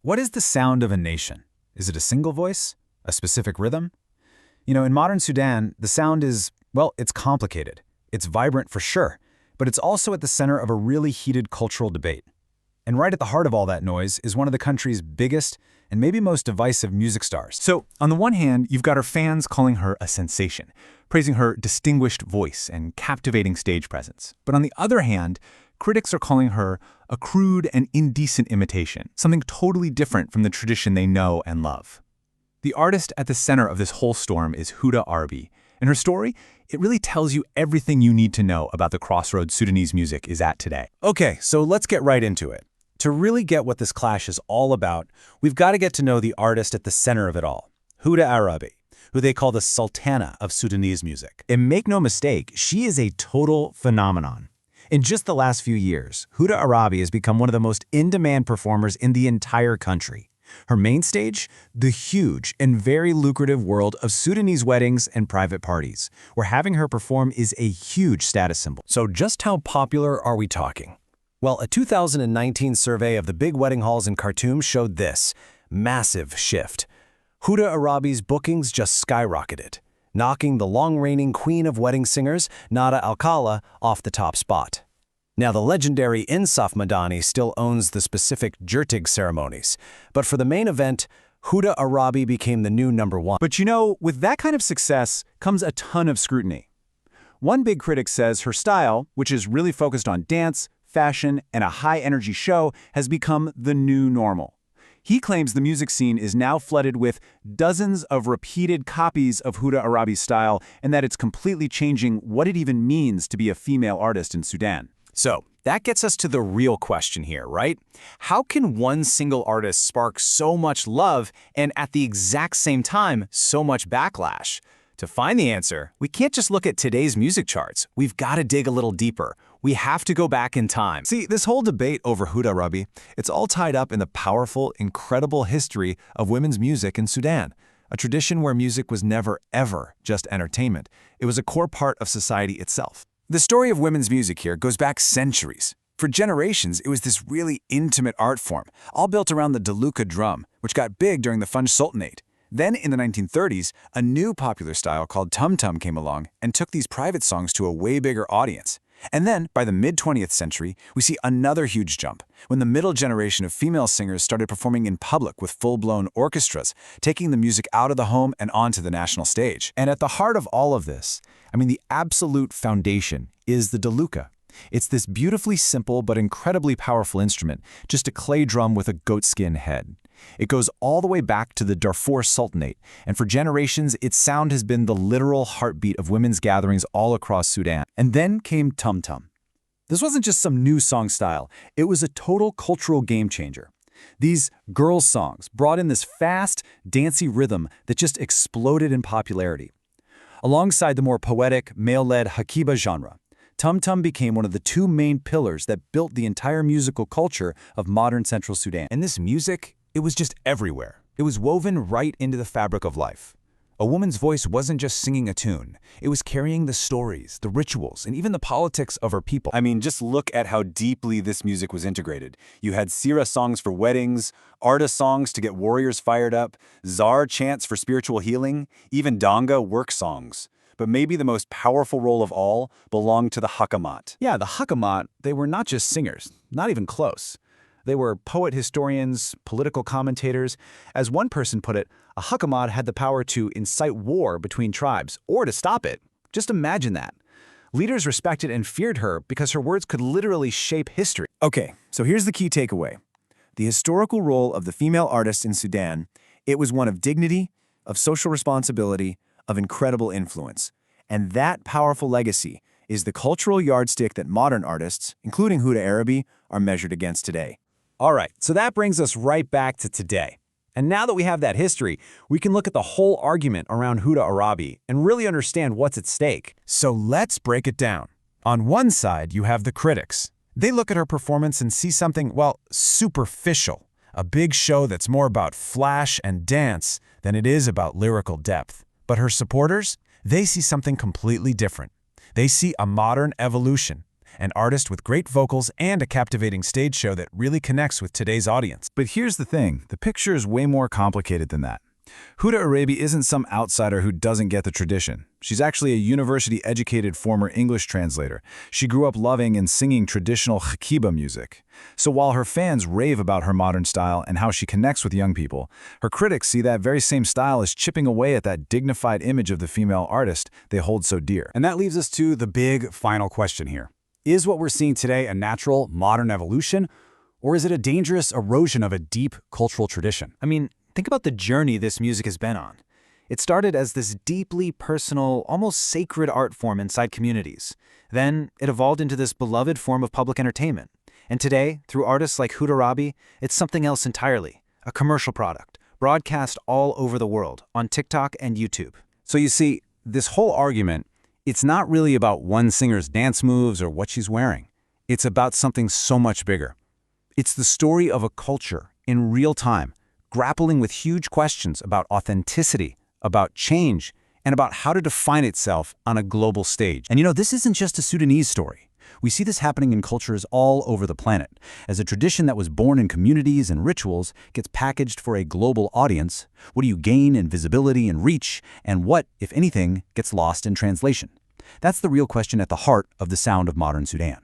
What is the sound of a nation? Is it a single voice? A specific rhythm? In modern Sudan, the sound is, well, it's complicated. It's vibrant for sure, but it's also at the center of a really heated cultural debate. And right at the heart of all that noise is one of the country's biggest and maybe most divisive music stars. So, on the one hand, you've got her fans calling her a sensation, praising her distinguished voice and captivating stage presence. But on the other hand, critics are calling her a crude and indecent imitation, something totally different from the tradition they know and love. The artist at the center of this whole storm is Huda Arabi, and her story, it really tells you everything you need to know about the crossroads Sudanese music is at today. Okay, so let's get right into it. To really get what this clash is all about, we've got to get to know the artist at the center of it all, Huda Arabi, who they call the Sultana of Sudanese music. And make no mistake, she is a total phenomenon. In just the last few years, Huda Arabi has become one of the most in-demand performers in the entire country. Her main stage? The huge and very lucrative world of Sudanese weddings and private parties, where having her perform is a huge status symbol. So just how popular are we talking? Well, a 2019 survey of the big wedding halls in Khartoum showed this massive shift. Huda Arabi's bookings just skyrocketed, knocking the long-reigning queen of wedding singers, Nada Alcala, off the top spot. Now, the legendary Insaf Madani still owns the specific Jurtig ceremonies, but for the main event, Huda Arabi became the new #1. But with that kind of success comes a ton of scrutiny. One big critic says her style, which is really focused on dance, fashion, and a high-energy show, has become the new normal. He claims the music scene is now flooded with dozens of repeated copies of Huda Arabi's style and that it's completely changing what it even means to be a female artist in Sudan. So, that gets us to the real question here, right? How can one single artist spark so much love and at the exact same time, so much backlash? To find the answer, we can't just look at today's music charts. We've got to dig a little deeper. We have to go back in time. See, this whole debate over Huda Arabi, it's all tied up in the powerful, incredible history of women's music in Sudan, a tradition where music was never, ever just entertainment. It was a core part of society itself. The story of women's music here goes back centuries. For generations, it was this really intimate art form, all built around the Daluka drum, which got big during the Funj Sultanate. Then, in the 1930s, a new popular style called tum-tum came along and took these private songs to a way bigger audience. And then, by the mid-20th century, we see another huge jump, when the middle generation of female singers started performing in public with full-blown orchestras, taking the music out of the home and onto the national stage. And at the heart of all of this, the absolute foundation is the Daluka. It's this beautifully simple but incredibly powerful instrument, just a clay drum with a goatskin head. It goes all the way back to the Darfur Sultanate, and for generations, its sound has been the literal heartbeat of women's gatherings all across Sudan. And then came tum-tum. This wasn't just some new song style, it was a total cultural game changer. These girls' songs brought in this fast, dancey rhythm that just exploded in popularity. Alongside the more poetic, male-led Hakiba genre, tum-tum became one of the two main pillars that built the entire musical culture of modern Central Sudan. And this music, it was just everywhere. It was woven right into the fabric of life. A woman's voice wasn't just singing a tune. It was carrying the stories, the rituals, and even the politics of her people. Just look at how deeply this music was integrated. You had Sira songs for weddings, Arda songs to get warriors fired up, Zar chants for spiritual healing, even Donga work songs. But maybe the most powerful role of all belonged to the Hakamat. Yeah, the Hakamat, they were not just singers, not even close. They were poet historians, political commentators. As one person put it, a Hakamat had the power to incite war between tribes, or to stop it. Just imagine that. Leaders respected and feared her because her words could literally shape history. Okay, so here's the key takeaway. The historical role of the female artist in Sudan, it was one of dignity, of social responsibility, of incredible influence. And that powerful legacy is the cultural yardstick that modern artists, including Huda Arabi, are measured against today. All right, so that brings us right back to today. And now that we have that history, we can look at the whole argument around Huda Arabi and really understand what's at stake. So let's break it down. On one side, you have the critics. They look at her performance and see something, well, superficial. A big show that's more about flash and dance than it is about lyrical depth. But her supporters, they see something completely different. They see a modern evolution, an artist with great vocals and a captivating stage show that really connects with today's audience. But here's the thing, the picture is way more complicated than that. Huda Arabi isn't some outsider who doesn't get the tradition. She's actually a university-educated former English translator. She grew up loving and singing traditional Hakiba music. So while her fans rave about her modern style and how she connects with young people, her critics see that very same style as chipping away at that dignified image of the female artist they hold so dear. And that leaves us to the big final question here. Is what we're seeing today a natural, modern evolution, or is it a dangerous erosion of a deep cultural tradition? I mean, think about the journey this music has been on. It started as this deeply personal, almost sacred art form inside communities. Then it evolved into this beloved form of public entertainment. And today, through artists like Huda Arabi, it's something else entirely, a commercial product, broadcast all over the world, on TikTok and YouTube. So you see, this whole argument, it's not really about one singer's dance moves or what she's wearing. It's about something so much bigger. It's the story of a culture, in real time, grappling with huge questions about authenticity, about change, and about how to define itself on a global stage. And this isn't just a Sudanese story. We see this happening in cultures all over the planet. As a tradition that was born in communities and rituals gets packaged for a global audience, what do you gain in visibility and reach, and what, if anything, gets lost in translation? That's the real question at the heart of the sound of modern Sudan.